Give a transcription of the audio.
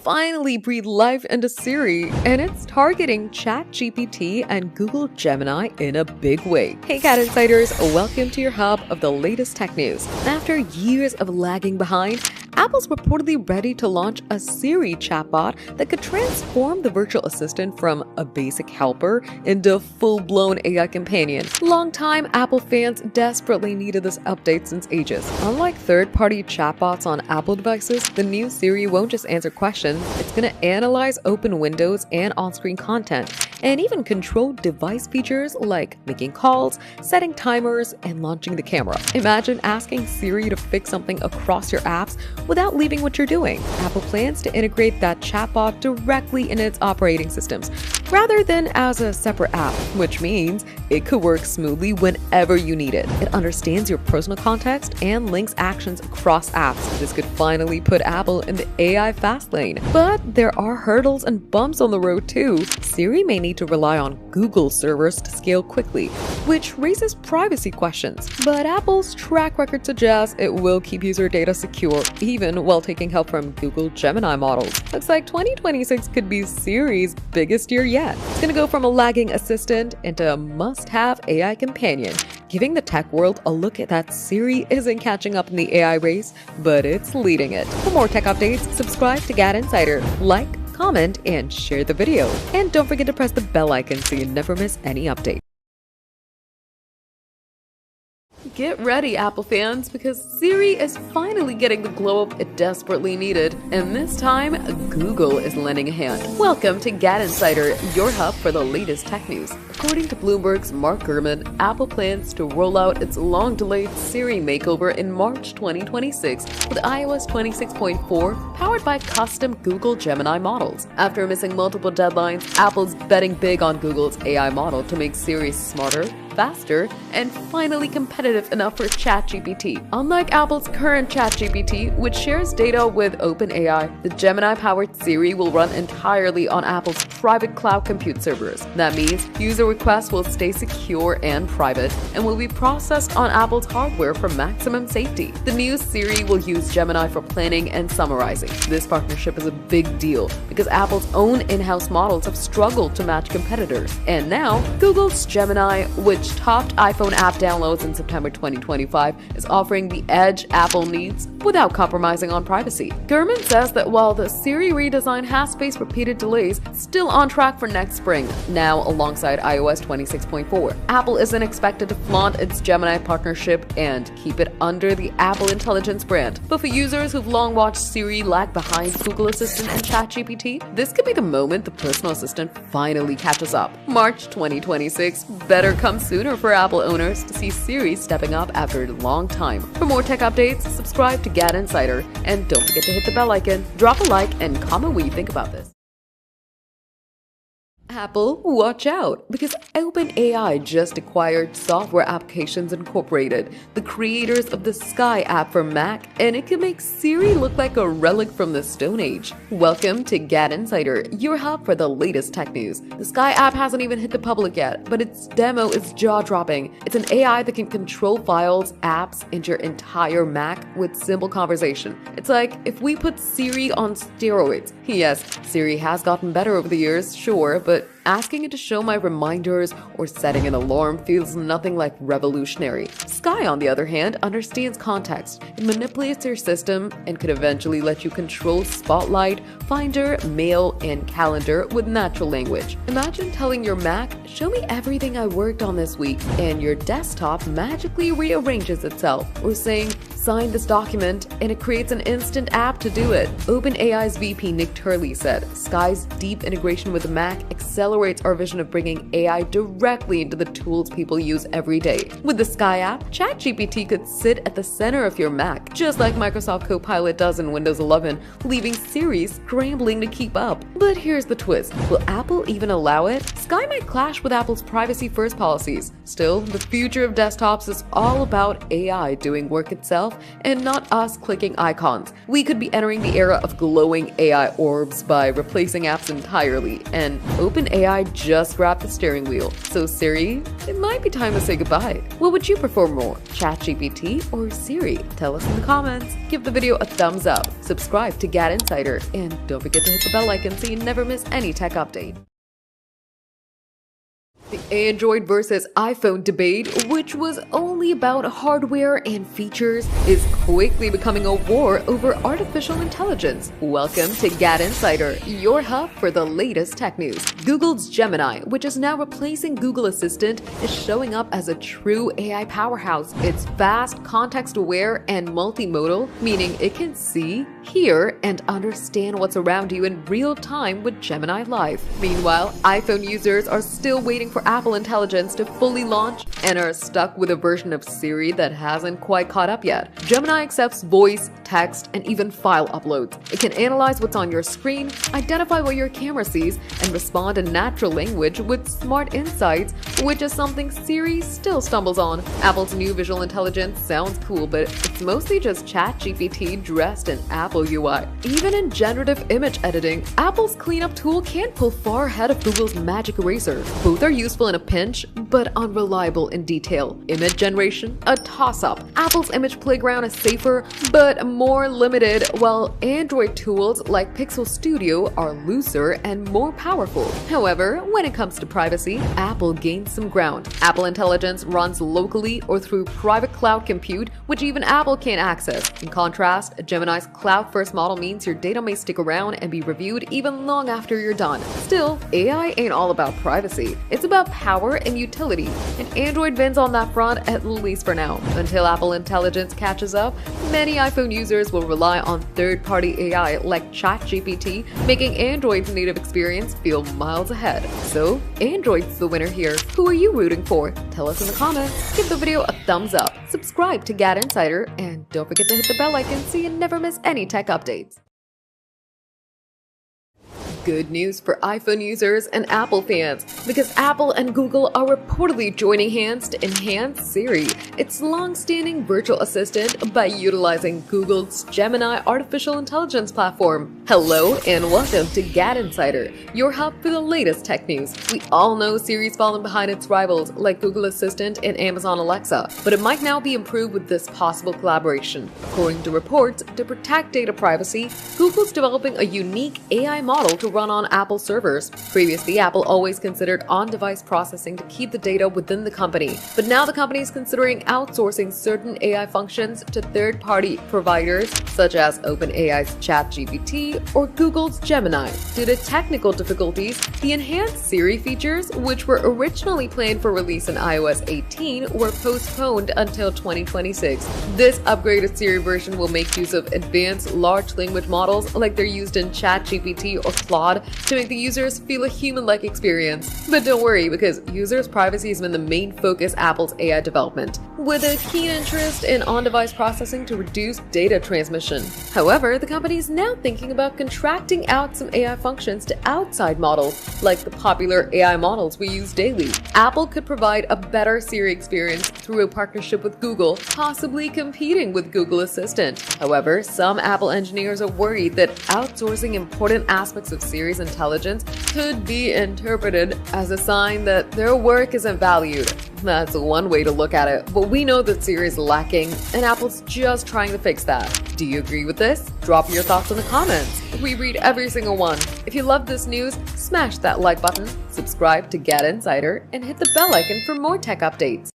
finally breathed life into Siri, and it's targeting ChatGPT and Google Gemini in a big way. Hey Cat Insiders, welcome to your hub of the latest tech news. After years of lagging behind, Apple's reportedly ready to launch a Siri chatbot that could transform the virtual assistant from a basic helper into a full-blown AI companion. Longtime Apple fans desperately needed this update since ages. Unlike third-party chatbots on Apple devices, the new Siri won't just answer questions, it's going to analyze open windows and on-screen content, and even control device features like making calls, setting timers, and launching the camera. Imagine asking Siri to fix something across your apps without leaving what you're doing. Apple plans to integrate that chatbot directly in its operating systems, rather than as a separate app, which means it could work smoothly whenever you need it. It understands your personal context and links actions across apps. This could finally put Apple in the AI fast lane. But there are hurdles and bumps on the road too. Siri may need to rely on Google servers to scale quickly, which raises privacy questions. But Apple's track record suggests it will keep user data secure, even while taking help from Google Gemini models. Looks like 2026 could be Siri's biggest year yet. It's gonna go from a lagging assistant into a must-have AI companion, giving the tech world a look at that Siri isn't catching up in the AI race, but it's leading it. For more tech updates, subscribe to GadInsider, like, comment, and share the video. And don't forget to press the bell icon so you never miss any update. Get ready, Apple fans, because Siri is finally getting the glow-up it desperately needed, and this time, Google is lending a hand. Welcome to GadInsider, your hub for the latest tech news. According to Bloomberg's Mark Gurman, Apple plans to roll out its long-delayed Siri makeover in March 2026 with iOS 26.4 powered by custom Google Gemini models. After missing multiple deadlines, Apple's betting big on Google's AI model to make Siri smarter, faster, and finally competitive enough for ChatGPT. Unlike Apple's current ChatGPT, which shares data with OpenAI, the Gemini-powered Siri will run entirely on Apple's private cloud compute servers. That means user requests will stay secure and private and will be processed on Apple's hardware for maximum safety. The new Siri will use Gemini for planning and summarizing. This partnership is a big deal because Apple's own in-house models have struggled to match competitors. And now, Google's Gemini, which topped iPhone app downloads in September 2025, is offering the edge Apple needs without compromising on privacy. Gurman says that while the Siri redesign has faced repeated delays, it's still on track for next spring, now alongside iOS 26.4. Apple isn't expected to flaunt its Gemini partnership and keep it under the Apple Intelligence brand. But for users who've long watched Siri lag behind Google Assistant and ChatGPT, this could be the moment the personal assistant finally catches up. March 2026 better come sooner for Apple owners to see Siri stepping up after a long time. For more tech updates, subscribe to GadInsider, and don't forget to hit the bell icon, drop a like, and comment what you think about this. Apple, watch out, because OpenAI just acquired Software Applications Incorporated, the creators of the Sky app for Mac, and it can make Siri look like a relic from the Stone Age. Welcome to GadInsider, your hub for the latest tech news. The Sky app hasn't even hit the public yet, but its demo is jaw-dropping. It's an AI that can control files, apps, and your entire Mac with simple conversation. It's like if we put Siri on steroids. Yes, Siri has gotten better over the years, sure, but asking it to show my reminders or setting an alarm feels nothing like revolutionary. Sky, on the other hand, understands context. It manipulates your system and could eventually let you control Spotlight, Finder, Mail, and Calendar with natural language. Imagine telling your Mac, "Show me everything I worked on this week," and your desktop magically rearranges itself, or saying, "Sign this document," and it creates an instant app to do it. OpenAI's VP Nick Turley said, "Sky's deep integration with the Mac accelerates our vision of bringing AI directly into the tools people use every day." With the Sky app, ChatGPT could sit at the center of your Mac, just like Microsoft Copilot does in Windows 11, leaving Siri scrambling to keep up. But here's the twist. Will Apple even allow it? Sky might clash with Apple's privacy-first policies. Still, the future of desktops is all about AI doing work itself itself and not us clicking icons. We could be entering the era of glowing AI orbs by replacing apps entirely, and OpenAI just grabbed the steering wheel. So Siri, it might be time to say goodbye. What would you prefer more, ChatGPT or Siri? Tell us in the comments. Give the video a thumbs up, subscribe to GadInsider, and don't forget to hit the bell icon so you never miss any tech update. The Android versus iPhone debate, which was only about hardware and features, is quickly becoming a war over artificial intelligence. Welcome to GadInsider, your hub for the latest tech news. Google's Gemini, which is now replacing Google Assistant, is showing up as a true AI powerhouse. It's fast, context-aware, and multimodal, meaning it can see, hear, and understand what's around you in real time with Gemini Live. Meanwhile, iPhone users are still waiting for Apple Intelligence to fully launch and are stuck with a version of Siri that hasn't quite caught up yet. Gemini accepts voice, text, and even file uploads. It can analyze what's on your screen, identify what your camera sees, and respond in natural language with smart insights, which is something Siri still stumbles on. Apple's new visual intelligence sounds cool, but it's mostly just ChatGPT dressed in Apple UI. Even in generative image editing, Apple's cleanup tool can't pull far ahead of Google's Magic Eraser. Both are useful in a pinch, but unreliable in detail. Image generation, a toss-up. Apple's Image Playground is safer, but more limited, while Android tools like Pixel Studio are looser and more powerful. However, when it comes to privacy, Apple gains some ground. Apple Intelligence runs locally or through private cloud compute, which even Apple can't access. In contrast, Gemini's cloud-first model means your data may stick around and be reviewed even long after you're done. Still, AI ain't all about privacy. It's about power and utility, and Android wins on that front, at least for now. Until Apple Intelligence catches up, many iPhone users will rely on third-party AI like ChatGPT, making Android's native experience feel miles ahead. So, Android's the winner here. Who are you rooting for? Tell us in the comments, give the video a thumbs up, subscribe to GadInsider, and don't forget to hit the bell icon so you never miss any tech updates. Good news for iPhone users and Apple fans, because Apple and Google are reportedly joining hands to enhance Siri, its long-standing virtual assistant, by utilizing Google's Gemini artificial intelligence platform. Hello and welcome to GadInsider, your hub for the latest tech news. We all know Siri's fallen behind its rivals like Google Assistant and Amazon Alexa, but it might now be improved with this possible collaboration. According to reports, to protect data privacy, Google's developing a unique AI model to run on Apple servers. Previously, Apple always considered on-device processing to keep the data within the company, but now the company is considering outsourcing certain AI functions to third-party providers such as OpenAI's ChatGPT or Google's Gemini. Due to technical difficulties, the enhanced Siri features, which were originally planned for release in iOS 18, were postponed until 2026. This upgraded Siri version will make use of advanced large language models like they're used in ChatGPT or Claude to make the users feel a human-like experience. But don't worry, because users' privacy has been the main focus Apple's AI development, with a keen interest in on-device processing to reduce data transmission. However, the company is now thinking about contracting out some AI functions to outside models, like the popular AI models we use daily. Apple could provide a better Siri experience through a partnership with Google, possibly competing with Google Assistant. However, some Apple engineers are worried that outsourcing important aspects of Siri's intelligence could be interpreted as a sign that their work isn't valued. That's one way to look at it, but we know that Siri is lacking, and Apple's just trying to fix that. Do you agree with this? Drop your thoughts in the comments. We read every single one. If you love this news, smash that like button, subscribe to GadInsider, and hit the bell icon for more tech updates.